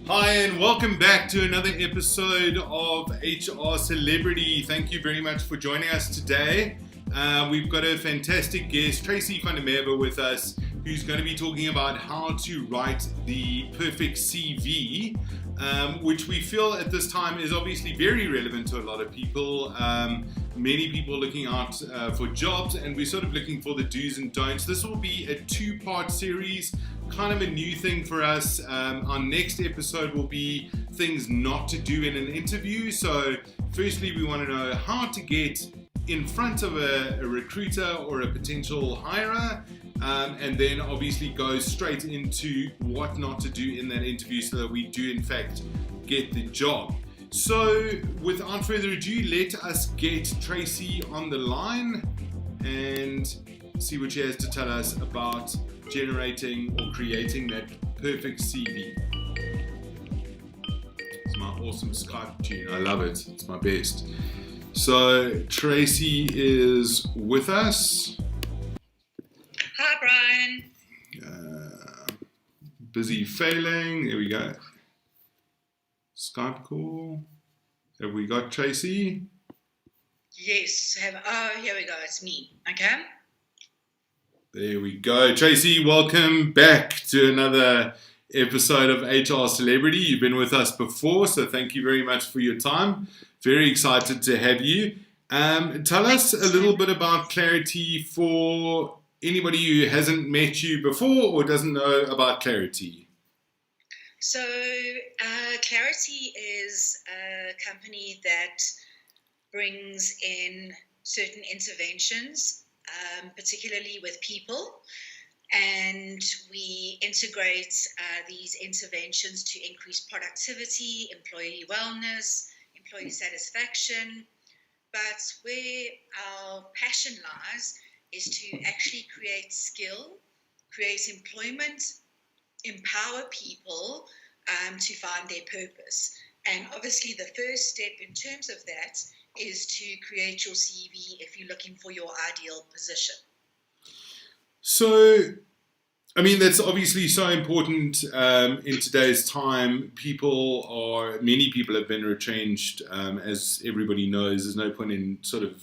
Hi, and welcome back to another episode of HR Celebrity. Thank you very much for joining us today. We've got a fantastic guest, Tracy from Merwe, with us, who's going to be talking about how to write the perfect CV, which we feel at this time is obviously very relevant to a lot of people. Many people looking out for jobs, and we're sort of looking for the do's and don'ts. This will be a two-part series, kind of a new thing for us. Our next episode will be things not to do in an interview. So firstly, we want to know how to get in front of a recruiter or a potential hirer, and then obviously go straight into what not to do in that interview so that we do in fact get the job. So without further ado, let us get Tracy on the line and see what she has to tell us about generating or creating that perfect CV. It's my awesome Skype tune. I love it. It's my best. So Tracy is with us. Hi, Brian. Busy failing. There we go. Skype call. Have we got Tracy? Yes. Here we go. It's me. Okay. There we go. Tracy, welcome back to another episode of HR Celebrity. You've been with us before, so thank you very much for your time. Very excited to have you. Tell us a little bit about Clarity for anybody who hasn't met you before or doesn't know about Clarity. So, Clarity is a company that brings in certain interventions, particularly with people, and we integrate these interventions to increase productivity, employee wellness, employee satisfaction. But where our passion lies is to actually create skill, create employment, empower people to find their purpose. And obviously the first step in terms of that is to create your CV if you're looking for your ideal position. So, I mean, that's obviously so important in today's time. Many people have been retrenched, as everybody knows. There's no point in sort of,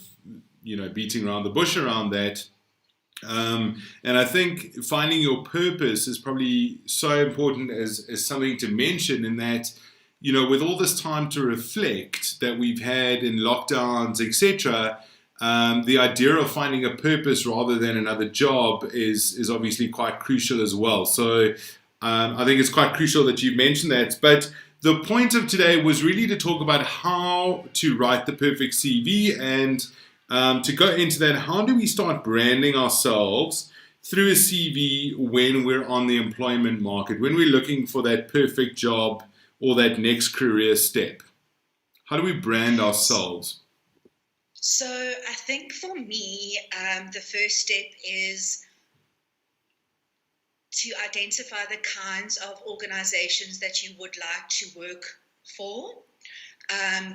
beating around the bush around that. And I think finding your purpose is probably so important as something to mention in that, with all this time to reflect that we've had in lockdowns, etc., the idea of finding a purpose rather than another job is obviously quite crucial as well. So I think it's quite crucial that you've mentioned that. But the point of today was really to talk about how to write the perfect CV and to go into that, how do we start branding ourselves through a CV when we're on the employment market, when we're looking for that perfect job or that next career step? How do we brand ourselves? So I think for me, the first step is to identify the kinds of organizations that you would like to work for,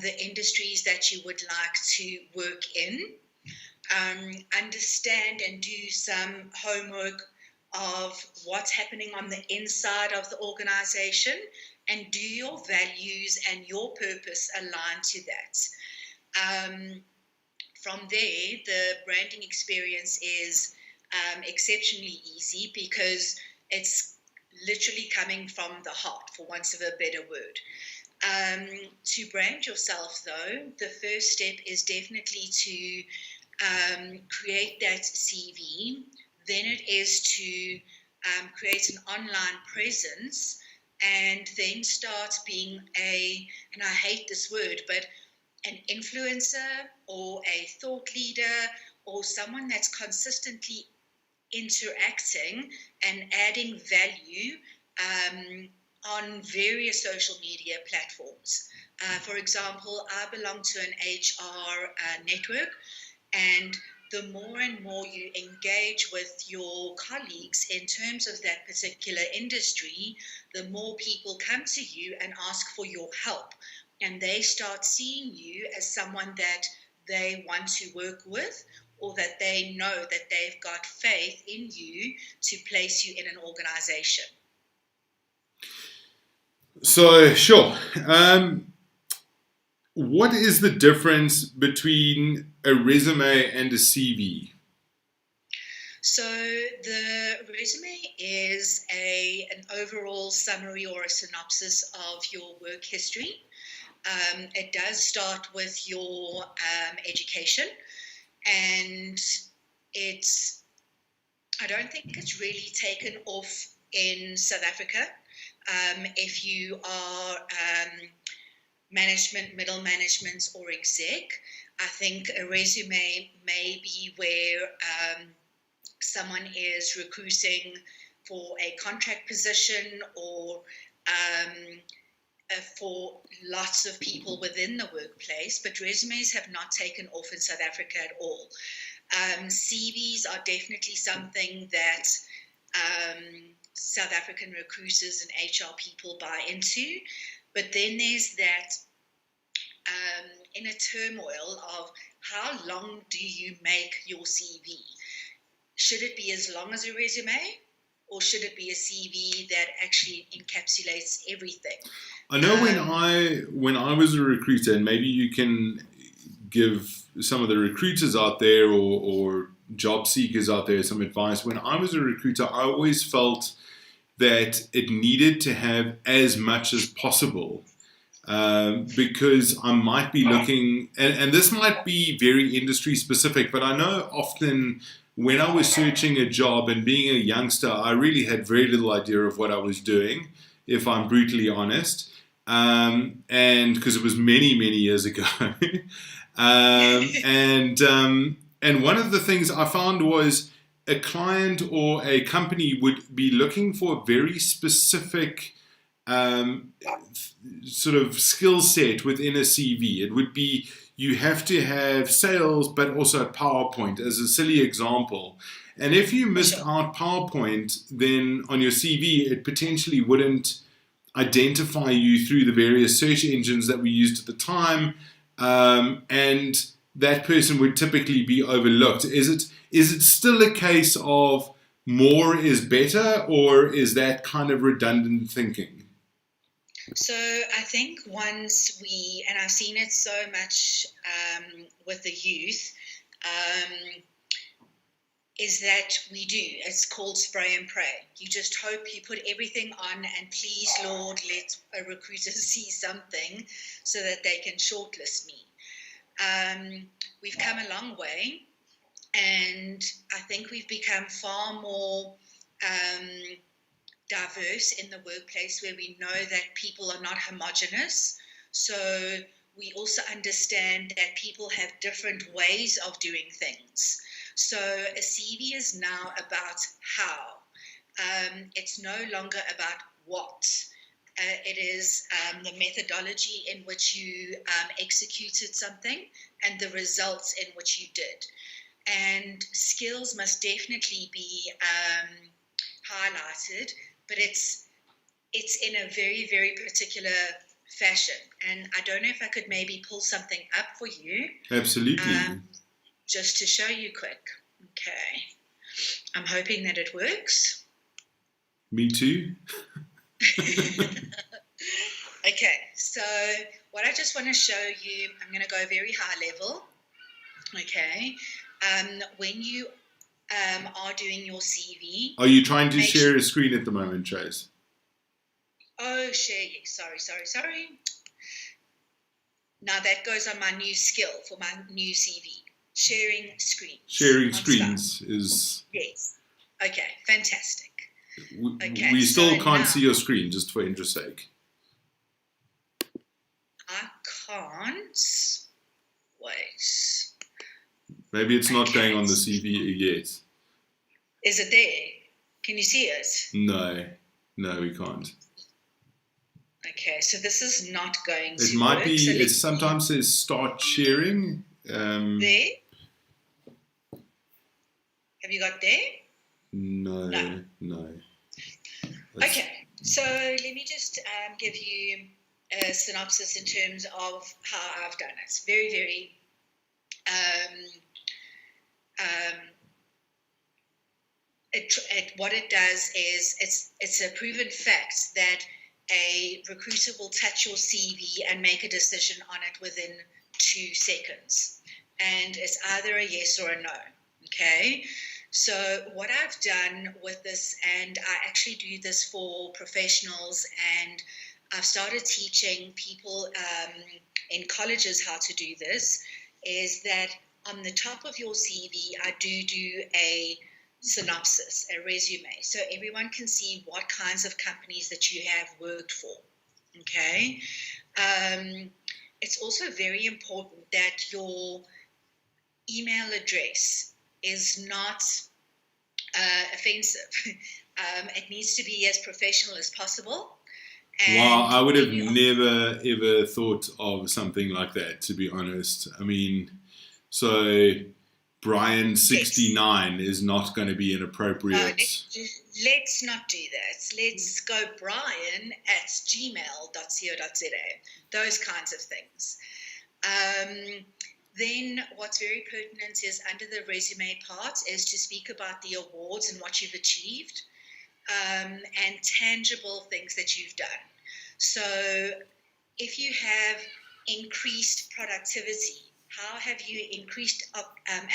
the industries that you would like to work in, understand and do some homework of what's happening on the inside of the organization, and do your values and your purpose align to that. From there, the branding experience is exceptionally easy because it's literally coming from the heart, for want of a better word. To brand yourself, though, the first step is definitely to create that CV. Then it is to create an online presence and then start being and I hate this word, but an influencer or a thought leader or someone that's consistently interacting and adding value on various social media platforms. For example, I belong to an HR network, and the more and more you engage with your colleagues in terms of that particular industry, the more people come to you and ask for your help. And they start seeing you as someone that they want to work with, or that they know that they've got faith in you to place you in an organization. So, sure. What is the difference between a resume and a CV? So the resume is an overall summary or a synopsis of your work history. It does start with your education, and I don't think it's really taken off in South Africa. If you are management, middle management, or exec, I think a resume may be where someone is recruiting for a contract position or for lots of people within the workplace, but resumes have not taken off in South Africa at all. CVs are definitely something that South African recruiters and HR people buy into, but then there's that inner turmoil of how long do you make your CV? Should it be as long as a resume, or should it be a CV that actually encapsulates everything? I know when I was a recruiter, and maybe you can give some of the recruiters out there or job seekers out there some advice. When I was a recruiter, I always felt that it needed to have as much as possible. Because I might be looking, and this might be very industry specific, but I know often when I was searching a job and being a youngster, I really had very little idea of what I was doing, if I'm brutally honest. And because it was many, many years ago. And one of the things I found was a client or a company would be looking for a very specific sort of skill set within a CV. It would be you have to have sales, but also PowerPoint as a silly example. And if you missed out PowerPoint, then on your CV, it potentially wouldn't identify you through the various search engines that we used at the time, and that person would typically be overlooked. Is it still a case of more is better, or is that kind of redundant thinking? So I think once and I've seen it so much with the youth, is that it's called spray and pray. You just hope you put everything on and please, Lord, let a recruiter see something so that they can shortlist me. We've come a long way, and I think we've become far more diverse in the workplace, where we know that people are not homogenous. So we also understand that people have different ways of doing things. So a CV is now about how. It's no longer about what. It is the methodology in which you executed something and the results in which you did. And skills must definitely be highlighted, but it's in a very, very particular fashion. And I don't know if I could maybe pull something up for you. Absolutely. Just to show you quick. Okay. I'm hoping that it works. Me too. Okay, so what I just want to show you, I'm going to go very high level. Okay. When you are doing your CV. Are you trying to share a screen at the moment, Trace? Oh, share. Sorry. Now that goes on my new skill for my new CV. Sharing screens. Sharing screens is... Yes. Okay, fantastic. We still can't see your screen, just for interest sake. I can't. Wait. Maybe it's not going on the CV yet. Is it there? Can you see it? No, we can't. Okay, so this is not going to It might work, be, so it sometimes says start sharing. There? Have you got there? No. Okay, so let me just give you a synopsis in terms of how I've done it. It's very, very what it does is it's a proven fact that a recruiter will touch your CV and make a decision on it within 2 seconds. And it's either a yes or a no. Okay? So what I've done with this, and I actually do this for professionals, and I've started teaching people in colleges how to do this, is that on the top of your CV, I do a synopsis, a resume, so everyone can see what kinds of companies that you have worked for. Okay? It's also very important that your email address is not offensive. It needs to be as professional as possible. And wow, I would have never ever thought of something like that, to be honest. I mean, so Brian69 is not going to be inappropriate. Let's not do that. Let's go brian@gmail.co.za. Those kinds of things. Then what's very pertinent is under the resume part is to speak about the awards and what you've achieved, and tangible things that you've done. So if you have increased productivity, how have you increased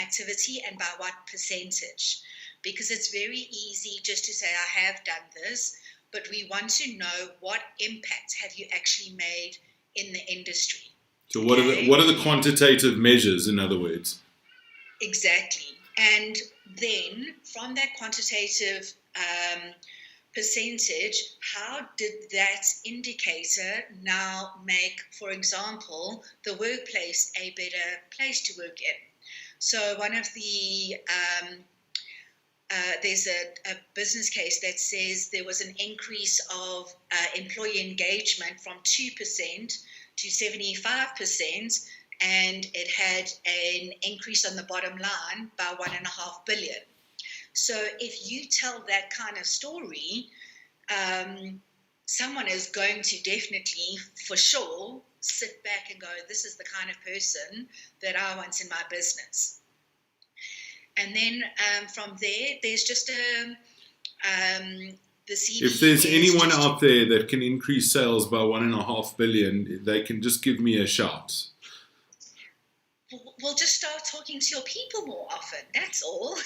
activity and by what percentage? Because it's very easy just to say, I have done this, but we want to know what impact have you actually made in the industry. So what are the quantitative measures, in other words? Exactly. And then from that quantitative percentage, how did that indicator now make, for example, the workplace a better place to work in? So one of the there's a business case that says there was an increase of employee engagement from 2% to 75%, and it had an increase on the bottom line by $1.5 billion. So if you tell that kind of story, someone is going to definitely, for sure, sit back and go, this is the kind of person that I want in my business. And then from there, there's just the CV. If there's anyone out there that can increase sales by $1.5 billion, they can just give me a shout. We'll just start talking to your people more often. That's all.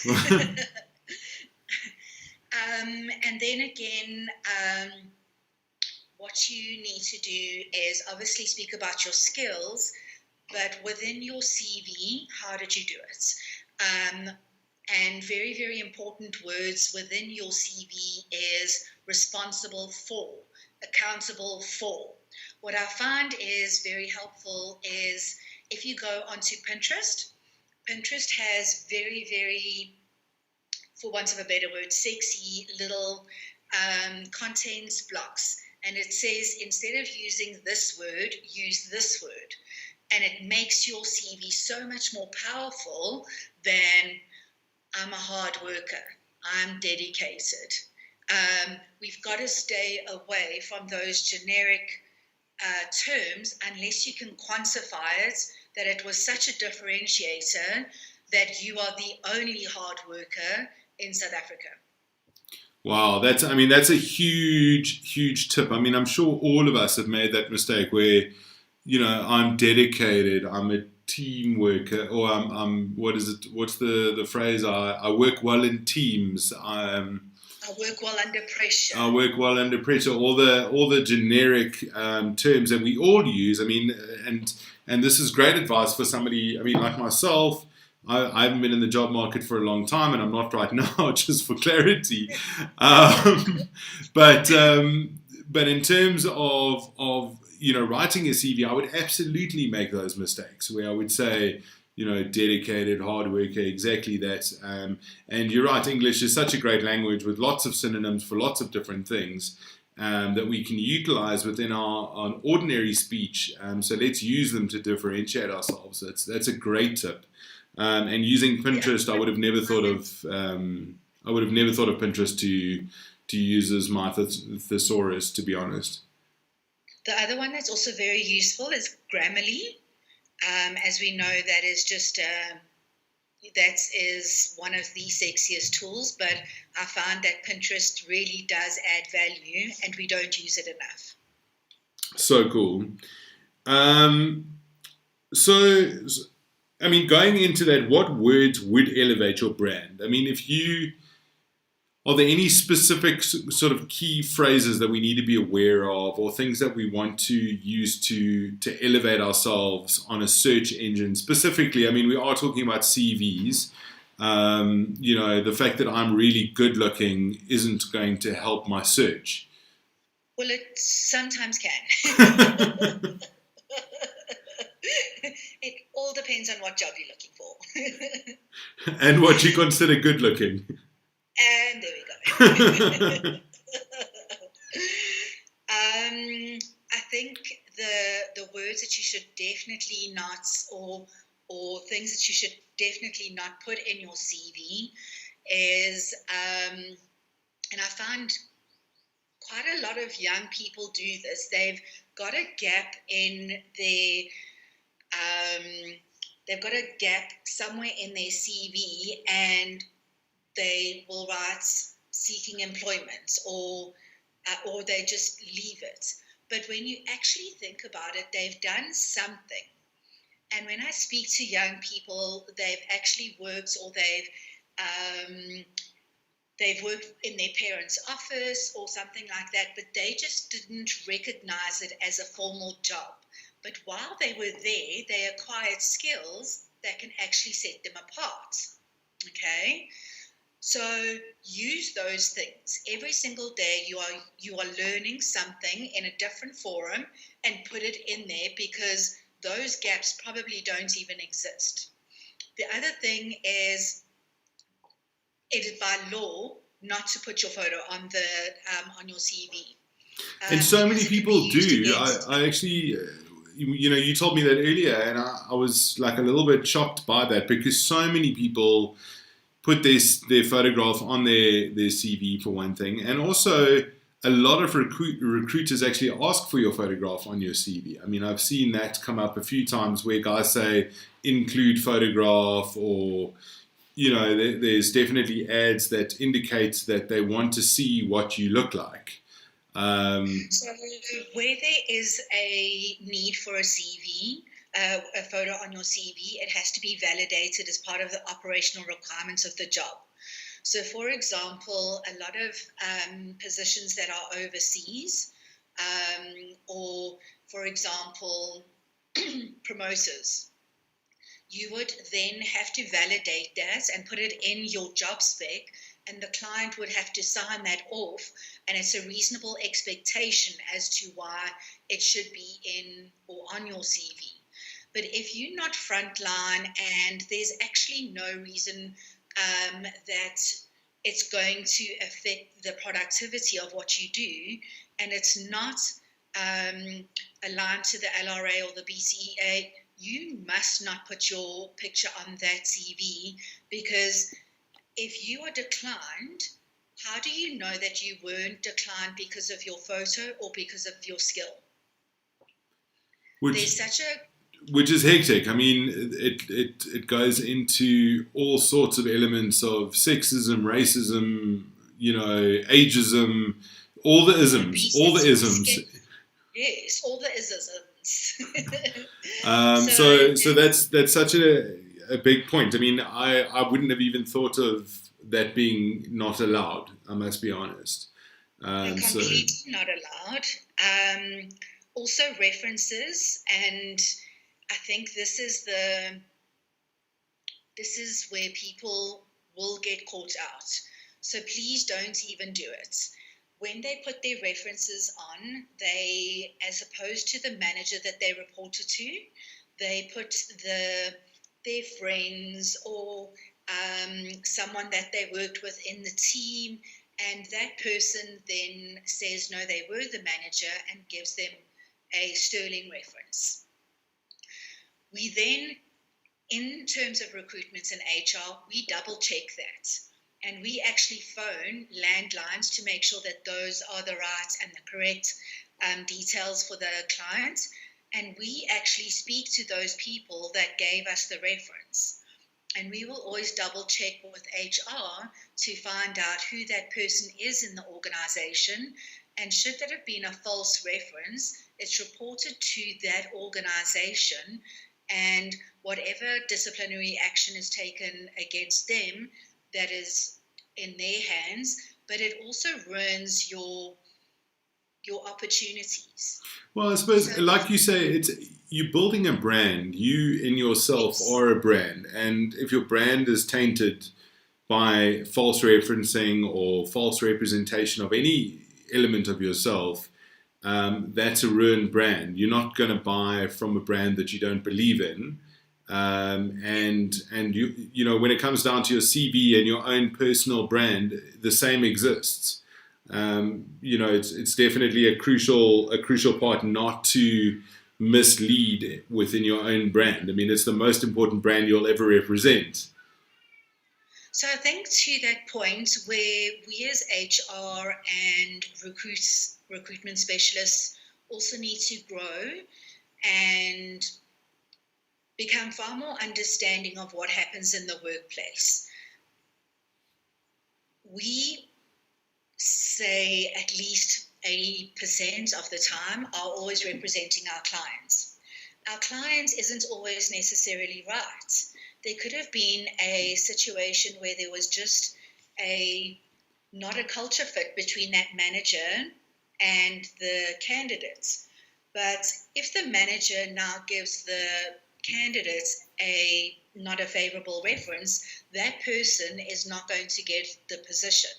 And then again, what you need to do is obviously speak about your skills, but within your CV, how did you do it? And very, very important words within your CV is responsible for, accountable for. What I find is very helpful is if you go onto Pinterest, Pinterest has very, very, for want of a better word, sexy little content blocks. And it says, instead of using this word, use this word. And it makes your CV so much more powerful than I'm a hard worker, I'm dedicated. We've got to stay away from those generic terms unless you can quantify it, that it was such a differentiator that you are the only hard worker in South Africa. Wow, that's a huge tip. I mean, I'm sure all of us have made that mistake where, I'm dedicated, I'm a team worker, or I'm what's the phrase? I work well in teams. I work well under pressure. I work well under pressure. All the generic terms that we all use. I mean, and this is great advice for somebody. I mean, like myself. I haven't been in the job market for a long time, and I'm not right now, just for clarity. But in terms of writing a CV, I would absolutely make those mistakes where I would say, dedicated, hard worker, exactly that. And you're right, English is such a great language with lots of synonyms for lots of different things that we can utilize within our ordinary speech. So let's use them to differentiate ourselves. That's a great tip. And using Pinterest, I would have never thought of Pinterest to use as my thesaurus, to be honest. The other one that's also very useful is Grammarly. As we know, that is just that is one of the sexiest tools, but I find that Pinterest really does add value and we don't use it enough. So cool. So, I mean, going into that, what words would elevate your brand? I mean, are there any specific sort of key phrases that we need to be aware of, or things that we want to use to elevate ourselves on a search engine specifically? I mean, we are talking about CVs. The fact that I'm really good looking isn't going to help my search. Well, it sometimes can. It all depends on what job you're looking for. And what you consider good looking. And there we go. I think the words that you should definitely not, or things that you should definitely not put in your CV is, and I find quite a lot of young people do this. They've got a gap in their, they've got a gap somewhere in their CV, and they will write seeking employment, or they just leave it. But when you actually think about it, they've done something. And when I speak to young people, they've actually worked, or they've worked in their parents' office or something like that, but they just didn't recognize it as a formal job. But while they were there, they acquired skills that can actually set them apart. Okay? So use those things. Every single day you are learning something in a different forum, and put it in there, because those gaps probably don't even exist. The other thing is, it is by law not to put your photo on your CV. And so many people do. I actually, you told me that earlier, and I was like a little bit shocked by that, because so many people put their photograph on their CV, for one thing, and also a lot of recruiters actually ask for your photograph on your CV. I mean, I've seen that come up a few times where guys say include photograph, or there's definitely ads that indicate that they want to see what you look like. So where there is a need for a CV, a photo on your CV, it has to be validated as part of the operational requirements of the job. So, for example, a lot of positions that are overseas, or, for example, promoters, you would then have to validate that and put it in your job spec, and the client would have to sign that off, and it's a reasonable expectation as to why it should be in or on your CV. But if you're not frontline, and there's actually no reason that it's going to affect the productivity of what you do, and it's not aligned to the LRA or the BCEA, you must not put your picture on that CV, because if you are declined, how do you know that you weren't declined because of your photo or because of your skill? Which is hectic. I mean, it goes into all sorts of elements of sexism, racism, ageism, all the isms. Yes, all the isms. So that's such a big point. I mean, I wouldn't have even thought of that being not allowed, I must be honest. Completely not allowed. Also references, and I think this is where people will get caught out. So please don't even do it. When they put their references on, they, as opposed to the manager that they reported to, they put their friends, or someone that they worked with in the team, and that person then says, no, they were the manager, and gives them a sterling reference. We then, in terms of recruitment and HR, we double check that. And we actually phone landlines to make sure that those are the right and the correct details for the client. And we actually speak to those people that gave us the reference. And we will always double check with HR to find out who that person is in the organization. And should that have been a false reference, it's reported to that organization, and whatever disciplinary action is taken against them, that is in their hands. But it also ruins your opportunities. Well, I suppose, So, like you say, it's you building a brand. You in yourself yes, are a brand, and if your brand is tainted by false referencing or false representation of any element of yourself, that's a ruined brand. You're not going to buy from a brand that you don't believe in. And you know, when it comes down to your CV and your own personal brand, the same exists. You know, it's definitely a crucial part not to mislead within your own brand. I mean, it's the most important brand you'll ever represent. So I think to that point where we as HR and recruitment specialists also need to grow and become far more understanding of what happens in the workplace. We say at least 80% of the time are always representing our clients. Our client isn't always necessarily right. There could have been a situation where there was just not a culture fit between that manager and the candidates. But if the manager now gives the candidates not a favorable reference, that person is not going to get the position.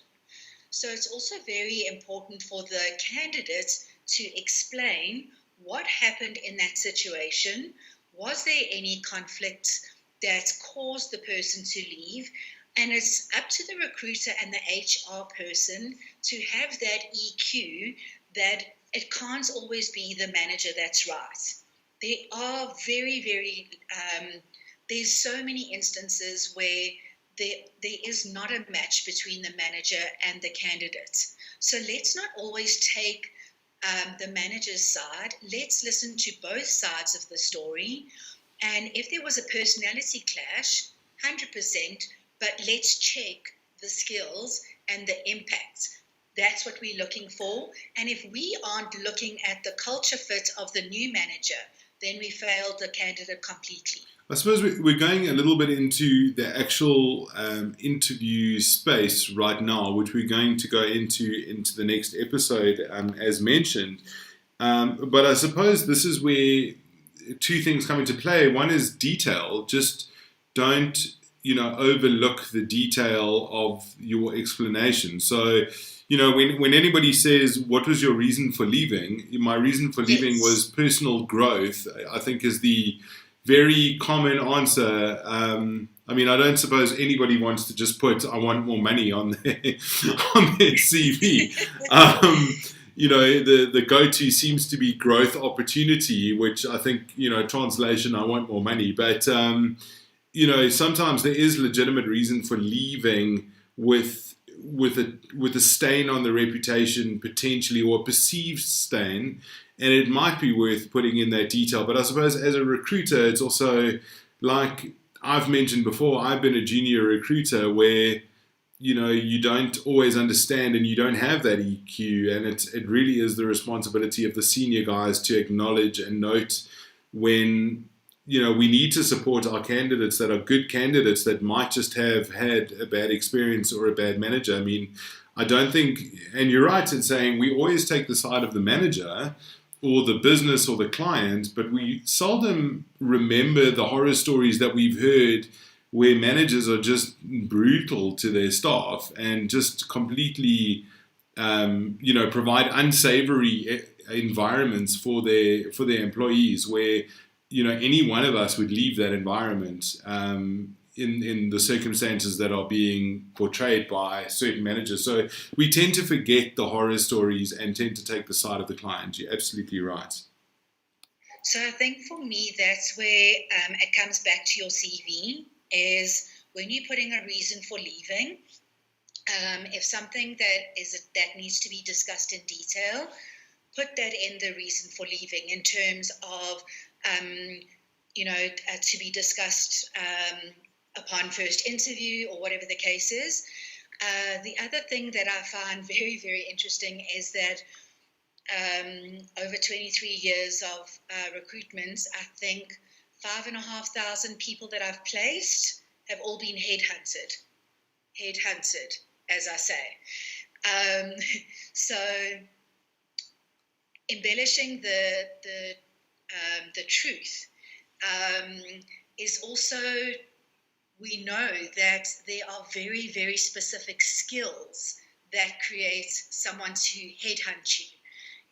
So it's also very important for the candidate to explain what happened in that situation. Was there any conflict that caused the person to leave? And it's up to the recruiter and the HR person to have that EQ that it can't always be the manager that's right. There are there's so many instances where there is not a match between the manager and the candidate. So let's not always take the manager's side. Let's listen to both sides of the story. And if there was a personality clash, 100%, but let's check the skills and the impact. That's what we're looking for. And if we aren't looking at the culture fit of the new manager, then we failed the candidate completely. I suppose we're going a little bit into the actual interview space right now, which we're going to go into the next episode, as mentioned. But I suppose this is where two things come into play. One is detail. Just don't, overlook the detail of your explanation. So, when anybody says, what was your reason for leaving? My reason for leaving was personal growth, I think is the very common answer. I don't suppose anybody wants to just put, I want more money on their CV. The go-to seems to be growth opportunity, which I think, translation, I want more money. But, sometimes there is legitimate reason for leaving with a stain on the reputation, potentially, or a perceived stain. And it might be worth putting in that detail. But I suppose as a recruiter, it's also like I've mentioned before, I've been a junior recruiter where, you don't always understand and you don't have that EQ. And it really is the responsibility of the senior guys to acknowledge and note when, we need to support our candidates that are good candidates that might just have had a bad experience or a bad manager. I don't think, and you're right in saying we always take the side of the manager or the business or the client, but we seldom remember the horror stories that we've heard where managers are just brutal to their staff and just completely, provide unsavory environments for their employees where, any one of us would leave that environment in the circumstances that are being portrayed by certain managers. So we tend to forget the horror stories and tend to take the side of the client. You're absolutely right. So I think for me, that's where it comes back to your CV, is when you're putting a reason for leaving, if something that needs to be discussed in detail, put that in the reason for leaving in terms of, to be discussed upon first interview or whatever the case is. The other thing that I find very, very interesting is that over 23 years of recruitment, I think 5,500 people that I've placed have all been headhunted, as I say. So embellishing the truth is also, we know that there are very, very specific skills that create someone to headhunt you.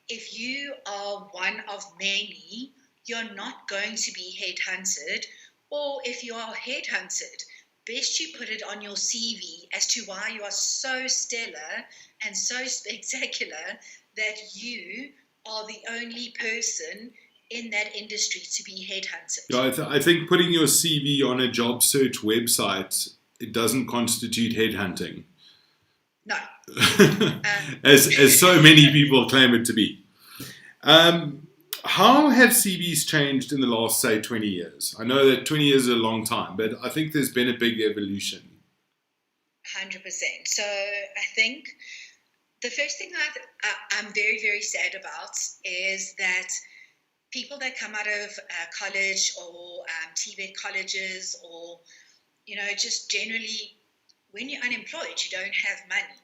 If you are one of many, you're not going to be headhunted, or if you are headhunted, best you put it on your CV as to why you are so stellar and so spectacular that you are the only person in that industry to be headhunted. Yeah, I think putting your CV on a job search website, it doesn't constitute headhunting. No. as so many people claim it to be. How have CVs changed in the last, say, 20 years? I know that 20 years is a long time, but I think there's been a big evolution. 100%. So I think the first thing I'm very, very sad about is that people that come out of college or TVET colleges, or, just generally, when you're unemployed, you don't have money.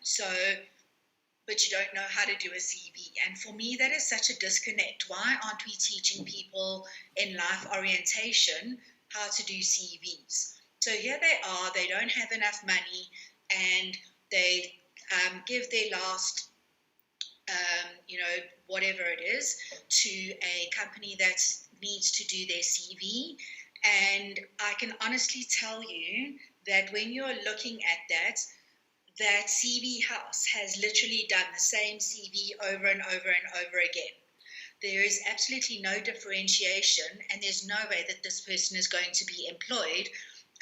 But you don't know how to do a CV. And for me, that is such a disconnect. Why aren't we teaching people in life orientation how to do CVs? So here they are, they don't have enough money, and they give their last, whatever it is, to a company that needs to do their CV. And I can honestly tell you that when you're looking at that CV house has literally done the same CV over and over and over again. There is absolutely no differentiation, and there's no way that this person is going to be employed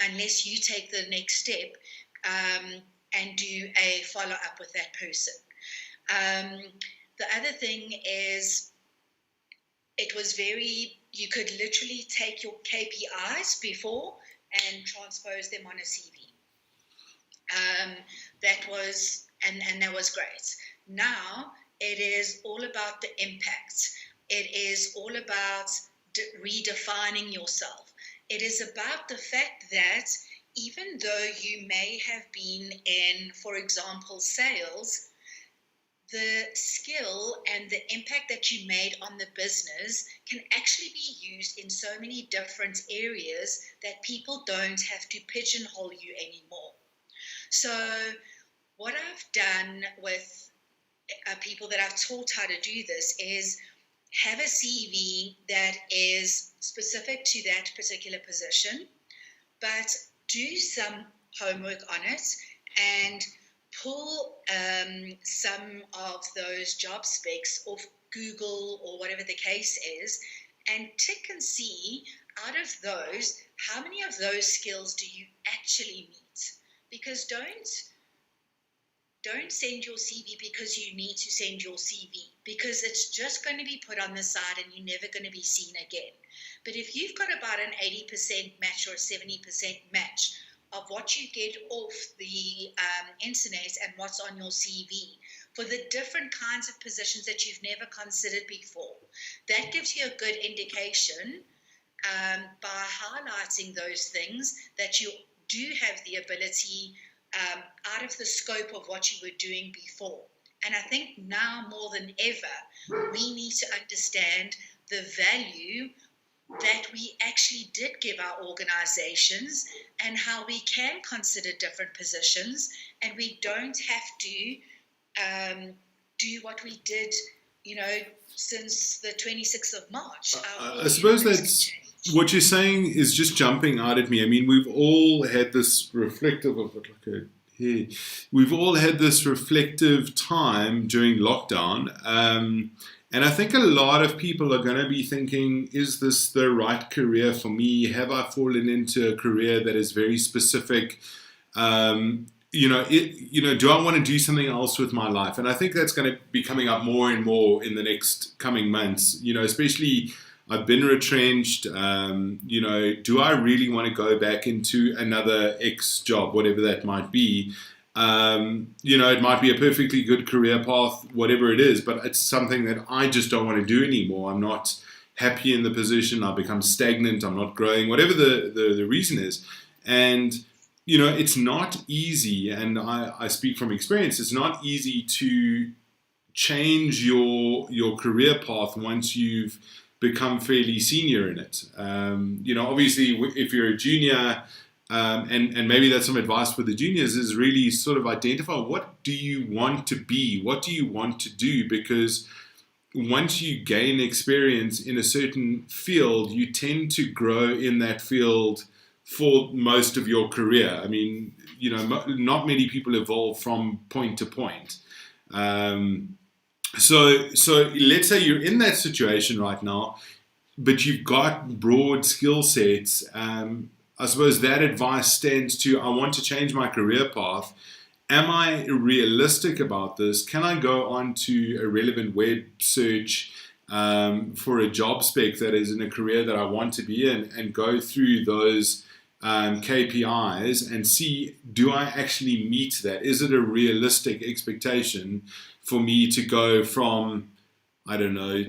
unless you take the next step and do a follow-up with that person. The other thing is, you could literally take your KPIs before and transpose them on a CV. That was great. Now it is all about the impact. It is all about redefining yourself. It is about the fact that even though you may have been in, for example, sales, the skill and the impact that you made on the business can actually be used in so many different areas that people don't have to pigeonhole you anymore. So what I've done with people that I've taught how to do this is have a CV that is specific to that particular position, but do some homework on it and pull some of those job specs off Google or whatever the case is, and tick and see out of those, how many of those skills do you actually meet? Because don't send your CV because you need to send your CV, because it's just going to be put on the side and you're never going to be seen again. But if you've got about an 80% match or a 70% match of what you get off the internet and what's on your CV for the different kinds of positions that you've never considered before, that gives you a good indication by highlighting those things that you do have the ability out of the scope of what you were doing before. And I think now more than ever, we need to understand the value that we actually did give our organizations and how we can consider different positions, and we don't have to do what we did, since the 26th of March. I suppose that's what you're saying is just jumping out at me. I mean, we've all had this reflective time during lockdown. And I think a lot of people are going to be thinking, is this the right career for me? Have I fallen into a career that is very specific? Do I want to do something else with my life? And I think that's going to be coming up more and more in the next coming months, especially I've been retrenched. Do I really want to go back into another X job, whatever that might be? It might be a perfectly good career path, whatever it is, but it's something that I just don't want to do anymore. I'm not happy in the position. I've become stagnant. I'm not growing, whatever the reason is. And, it's not easy. And I speak from experience. It's not easy to change your career path once you've become fairly senior in it. Obviously, if you're a junior, and maybe that's some advice for the juniors, is really sort of identify what do you want to be, what do you want to do, because once you gain experience in a certain field, you tend to grow in that field for most of your career. I mean, not many people evolve from point to point. So let's say you're in that situation right now, but you've got broad skill sets. I suppose that advice stands to, I want to change my career path. Am I realistic about this? Can I go on to a relevant web search for a job spec that is in a career that I want to be in, and go through those KPIs and see, do I actually meet that? Is it a realistic expectation for me to go from, I don't know,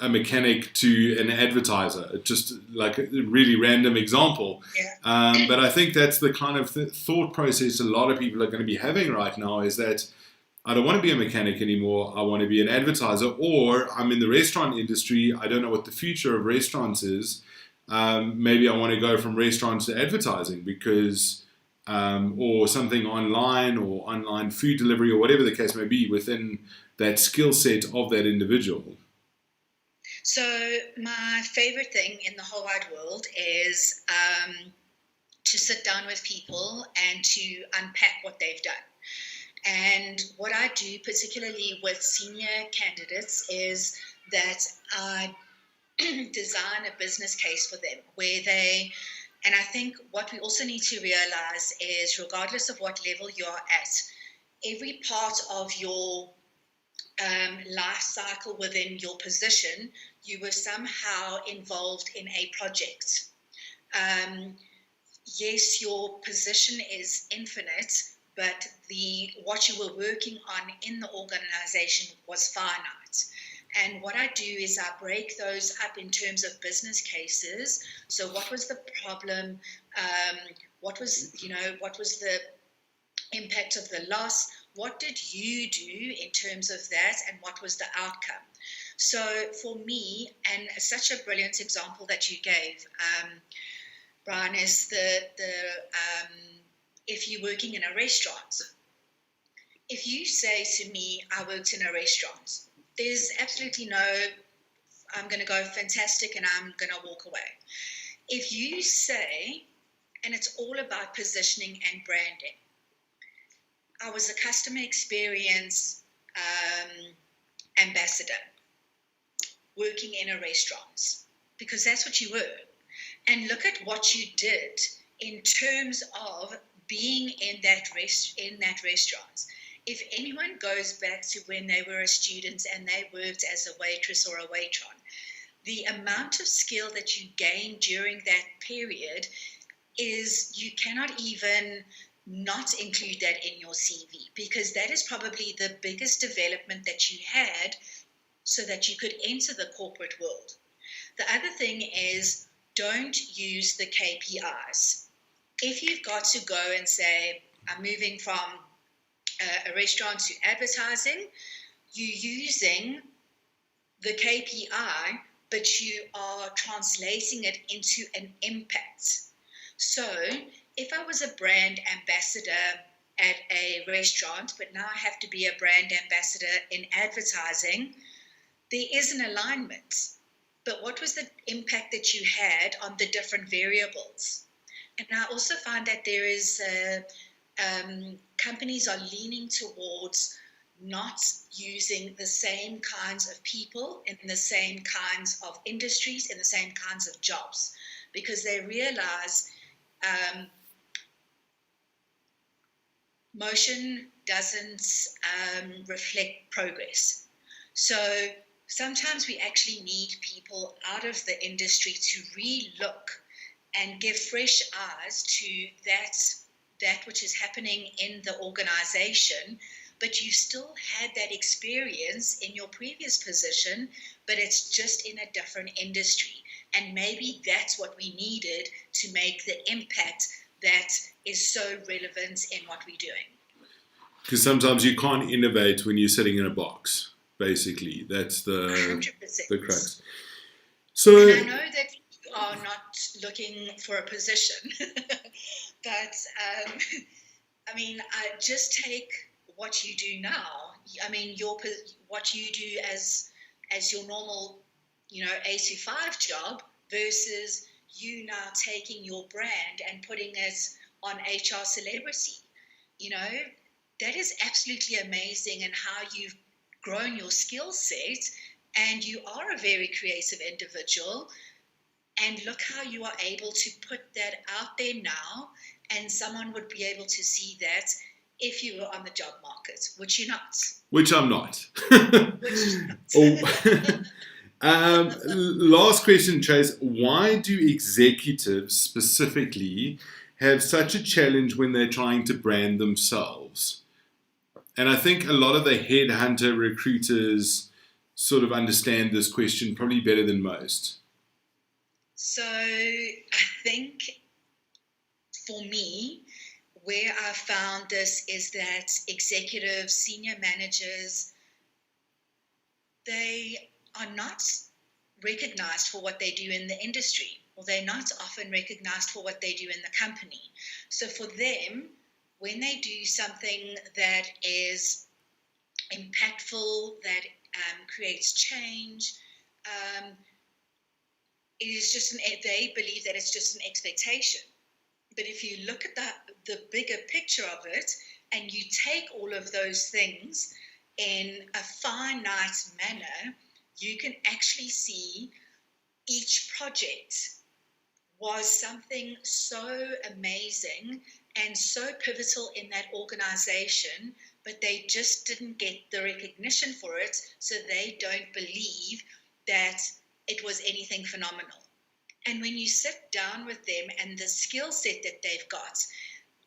a mechanic to an advertiser? Just like a really random example. Yeah. But I think that's the kind of thought process a lot of people are going to be having right now, is that I don't want to be a mechanic anymore. I want to be an advertiser, or I'm in the restaurant industry. I don't know what the future of restaurants is. Maybe I want to go from restaurants to advertising because, or something online, or online food delivery, or whatever the case may be within that skill set of that individual. So my favorite thing in the whole wide world is to sit down with people and to unpack what they've done. And what I do, particularly with senior candidates, is that I design a business case for them and I think what we also need to realize is, regardless of what level you're at, every part of your life cycle within your position, you were somehow involved in a project. Yes, your position is infinite, but what you were working on in the organization was finite. And what I do is I break those up in terms of business cases. So what was the problem? What was the impact of the loss? What did you do in terms of that? And what was the outcome? So for me, and such a brilliant example that you gave, Brian, is if you're working in a restaurant. If you say to me, I worked in a restaurant, there's absolutely no, I'm going to go fantastic and I'm going to walk away. If you say, and it's all about positioning and branding, I was a customer experience ambassador working in a restaurant, because that's what you were. And look at what you did in terms of being in that restaurant. If anyone goes back to when they were a student and they worked as a waitress or a waitron, the amount of skill that you gain during that period is, you cannot even not include that in your CV, because that is probably the biggest development that you had so that you could enter the corporate world. The other thing is, don't use the KPIs. If you've got to go and say, I'm moving from a restaurant to advertising, you're using the KPI, but you are translating it into an impact. So if I was a brand ambassador at a restaurant, but now I have to be a brand ambassador in advertising, there is an alignment. But what was the impact that you had on the different variables? And I also find that there is companies are leaning towards not using the same kinds of people in the same kinds of industries, in the same kinds of jobs, because they realize motion doesn't reflect progress. So sometimes we actually need people out of the industry to re-look and give fresh eyes to that which is happening in the organization, but you still had that experience in your previous position, but it's just in a different industry. And maybe that's what we needed to make the impact that is so relevant in what we're doing. Because sometimes you can't innovate when you're sitting in a box, basically. That's 100%. the crux. So, and I know that you are not looking for a position, but I mean, just take what you do now. I mean, what you do as your normal, 8 to 5 job versus you now taking your brand and putting it on HR Celebrity. That is absolutely amazing, and how you've grown your skill set, and you are a very creative individual. And look how you are able to put that out there now, and someone would be able to see that if you were on the job market, which you're not. Which I'm not. Which you're not. Last question, Trace. Why do executives specifically have such a challenge when they're trying to brand themselves? And I think a lot of the headhunter recruiters sort of understand this question probably better than most. So I think for me, where I found this is that executives, senior managers, they are not recognized for what they do in the industry, or they're not often recognized for what they do in the company. So for them, when they do something that is impactful, that creates change, it is just they believe that it's just an expectation. But if you look at the bigger picture of it, and you take all of those things in a finite manner, you can actually see each project was something so amazing and so pivotal in that organization, but they just didn't get the recognition for it, so they don't believe that it was anything phenomenal. And when you sit down with them and the skill set that they've got,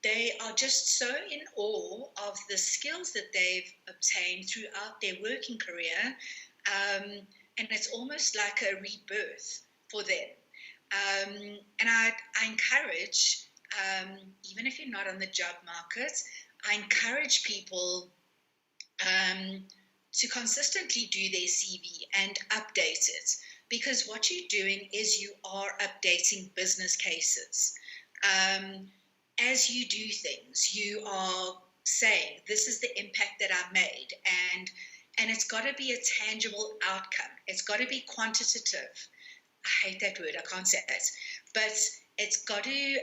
they are just so in awe of the skills that they've obtained throughout their working career, and it's almost like a rebirth for them. And I encourage, even if you're not on the job market, I encourage people to consistently do their CV and update it, because what you're doing is you are updating business cases. As you do things, you are saying, this is the impact that I made, and it's got to be a tangible outcome. It's got to be quantitative. I hate that word, I can't say it, but it's got to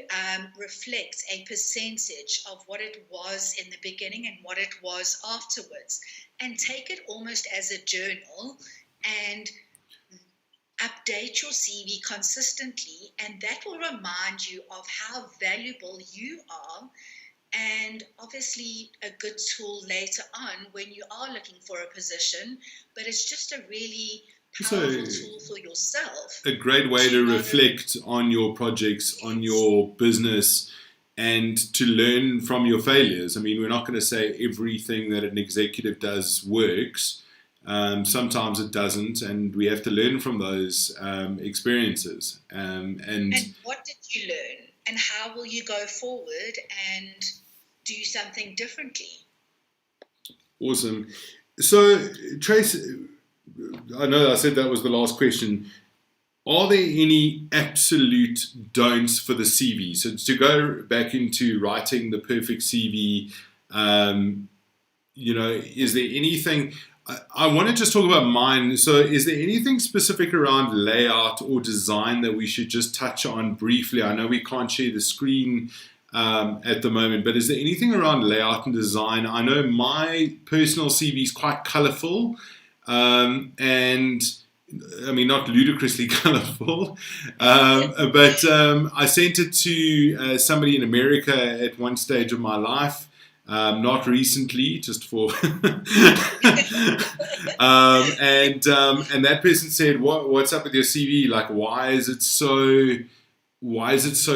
reflect a percentage of what it was in the beginning and what it was afterwards, and take it almost as a journal and update your CV consistently, and that will remind you of how valuable you are, and obviously a good tool later on when you are looking for a position. But it's just a really powerful tool for yourself. A great way to reflect on your projects, on your business, and to learn from your failures. I mean, we're not going to say everything that an executive does works. Sometimes it doesn't, and we have to learn from those experiences. And what did you learn, and how will you go forward and do something differently? Awesome. So, Tracy, I know I said that was the last question. Are there any absolute don'ts for the CV? So to go back into writing the perfect CV, is there anything... I want to just talk about mine. So is there anything specific around layout or design that we should just touch on briefly? I know we can't share the screen at the moment, but is there anything around layout and design? I know my personal CV is quite colorful, and I mean, not ludicrously colorful, but I sent it to somebody in America at one stage of my life. Not recently, just for and that person said, what's up with your CV? Like, why is it so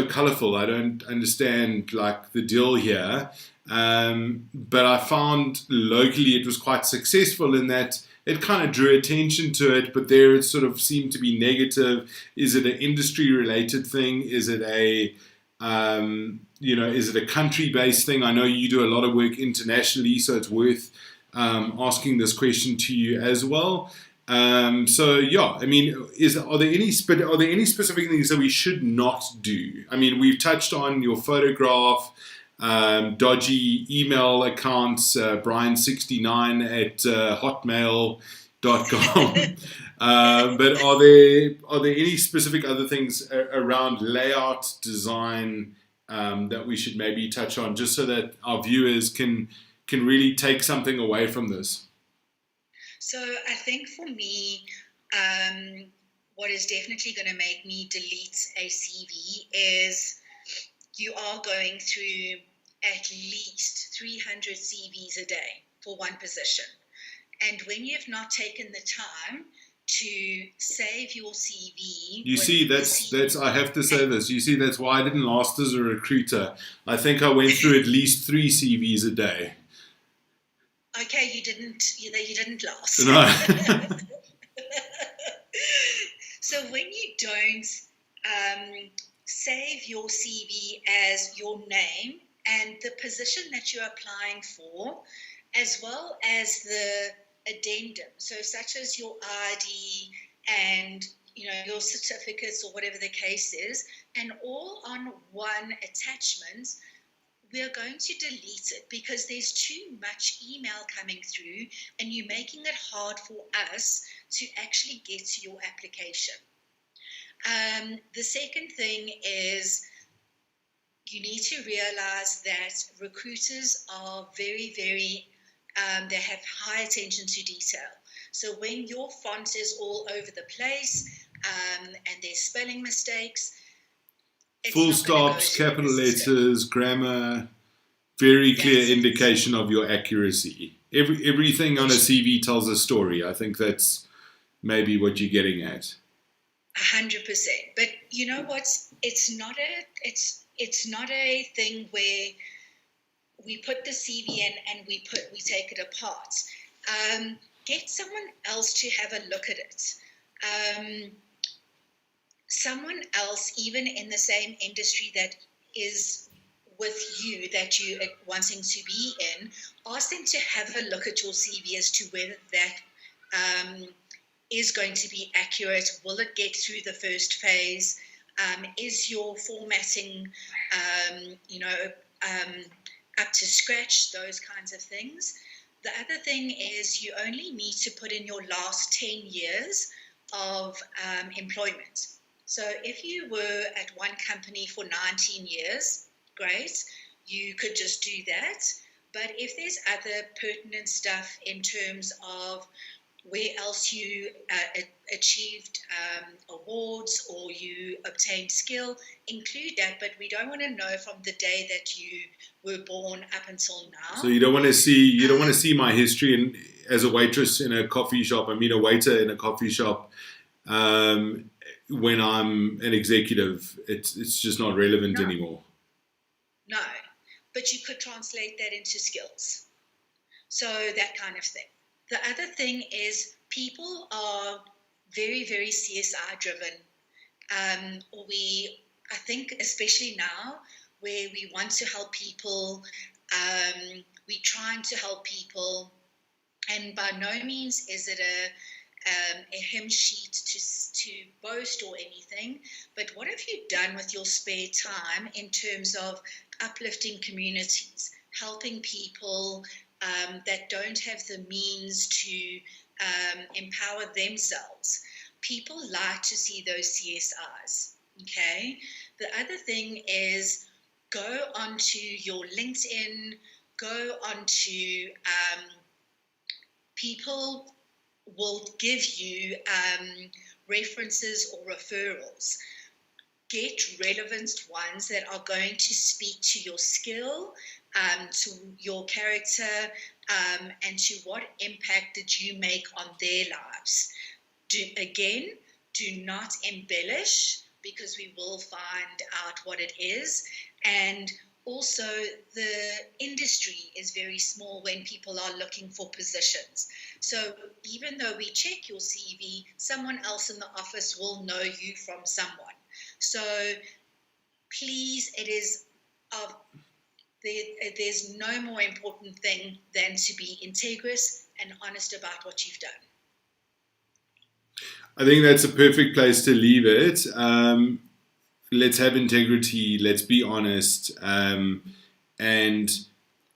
colorful? I don't understand like the deal here. But I found locally it was quite successful in that it kind of drew attention to it, but there it sort of seemed to be negative. Is it an industry related thing? Is it is it a country based thing? I know you do a lot of work internationally, so it's worth asking this question to you as well. So yeah, I mean, are there any specific things that we should not do? I mean, we've touched on your photograph, dodgy email accounts, Brian69 at hotmail.com. But are there any specific other things around layout design that we should maybe touch on, just so that our viewers can really take something away from this? So I think for me, what is definitely going to make me delete a CV is you are going through at least 300 CVs a day for one position. And when you've not taken the time to save your CV... You see, that's I have to say this. You see, that's why I didn't last as a recruiter. I think I went through at least 3 CVs a day. Okay, you didn't last. No. So when you don't save your CV as your name and the position that you're applying for, as well as the addendum, so such as your ID and your certificates or whatever the case is, and all on one attachment, we are going to delete it because there's too much email coming through and you're making it hard for us to actually get to your application. The second thing is you need to realize that recruiters are very, very, they have high attention to detail. So when your font is all over the place and there's spelling mistakes, full stops, capital letters, grammar, very clear indication of your accuracy. Everything on a CV tells a story. I think that's maybe what you're getting at. 100%. But you know what? It's not a thing where we put the CV in and we take it apart. Get someone else to have a look at it. Someone else, even in the same industry that is with you, that you are wanting to be in, ask them to have a look at your CV as to whether that is going to be accurate. Will it get through the first phase? Is your formatting, up to scratch? Those kinds of things. The other thing is you only need to put in your last 10 years of employment. So if you were at one company for 19 years, great, you could just do that. But if there's other pertinent stuff in terms of where else you achieved awards or you obtained skill, include that. But we don't want to know from the day that you were born up until now. So you don't want to see my history as a waitress in a coffee shop. I mean, a waiter in a coffee shop. When I'm an executive, it's just not relevant anymore. No, but you could translate that into skills. So that kind of thing. The other thing is people are very, very CSI driven. I think especially now where we want to help people, we're trying to help people, and by no means is it a hymn sheet to boast or anything, but what have you done with your spare time in terms of uplifting communities, helping people that don't have the means to empower themselves? People like to see those CSIs, okay? The other thing is go onto your LinkedIn, go onto people will give you references or referrals. get relevant ones that are going to speak to your skill, to your character, and to what impact did you make on their lives. Do not embellish, because we will find out what it is. And also, the industry is very small when people are looking for positions. So even though we check your CV, someone else in the office will know you from someone. So please, it is there's no more important thing than to be integrous and honest about what you've done. I think that's a perfect place to leave it. Let's have integrity, let's be honest, and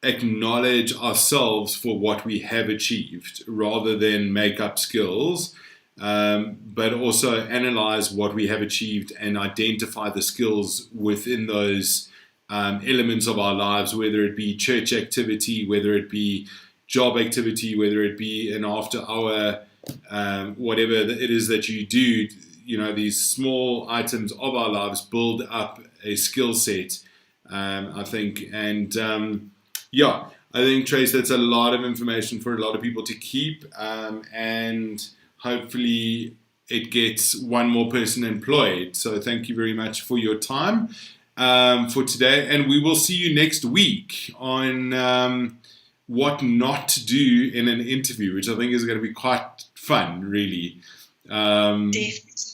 acknowledge ourselves for what we have achieved rather than make up skills, but also analyze what we have achieved and identify the skills within those elements of our lives, whether it be church activity, whether it be job activity, whether it be an after hour, whatever it is that you do. These small items of our lives build up a skill set, I think. And I think, Trace, that's a lot of information for a lot of people to keep, and hopefully it gets one more person employed. So thank you very much for your time for today. And we will see you next week on what not to do in an interview, which I think is going to be quite fun, really.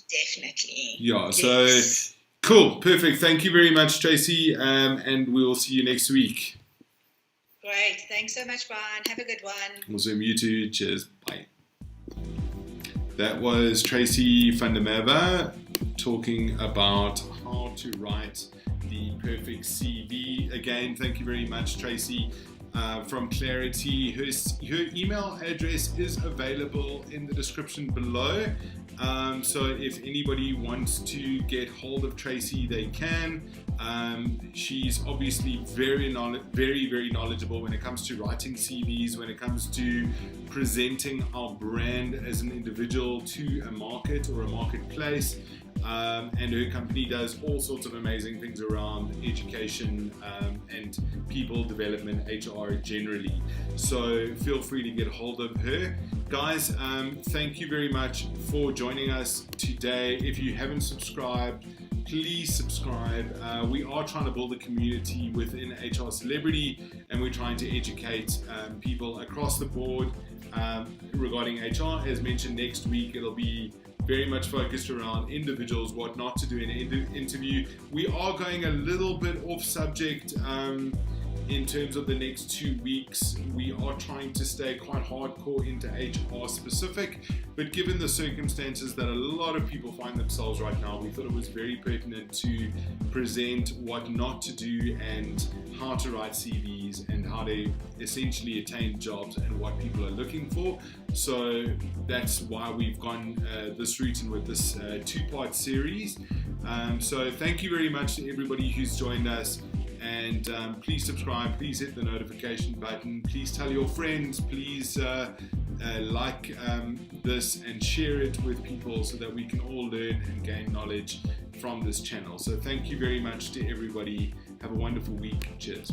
Definitely. Yeah, yes. So cool, perfect. Thank you very much, Tracy, and we will see you next week. Great. Thanks so much, Brian. Have a good one. Awesome. You too. Cheers. Bye. That was Tracy van der Merwe talking about how to write the perfect CV. Again, thank you very much, Tracy. From Clarity. Her email address is available in the description below. So if anybody wants to get hold of Tracy, they can. She's obviously very, very knowledgeable when it comes to writing CVs, when it comes to presenting our brand as an individual to a market or a marketplace. And her company does all sorts of amazing things around education and people development, HR generally. So feel free to get hold of her. Guys, thank you very much for joining us today. If you haven't subscribed, please subscribe. We are trying to build a community within HR Celebrity, and we're trying to educate people across the board regarding HR. As mentioned, next week it'll be very much focused around individuals, what not to do in an interview. We are going a little bit off subject in terms of the next 2 weeks. We are trying to stay quite hardcore into HR specific, but given the circumstances that a lot of people find themselves right now, we thought it was very pertinent to present what not to do and how to write CVs and how to essentially attain jobs and what people are looking for. So that's why we've gone this route and with this two-part series. So thank you very much to everybody who's joined us. And please subscribe, please hit the notification button, please tell your friends, please like this and share it with people so that we can all learn and gain knowledge from this channel. So thank you very much to everybody. Have a wonderful week. Cheers.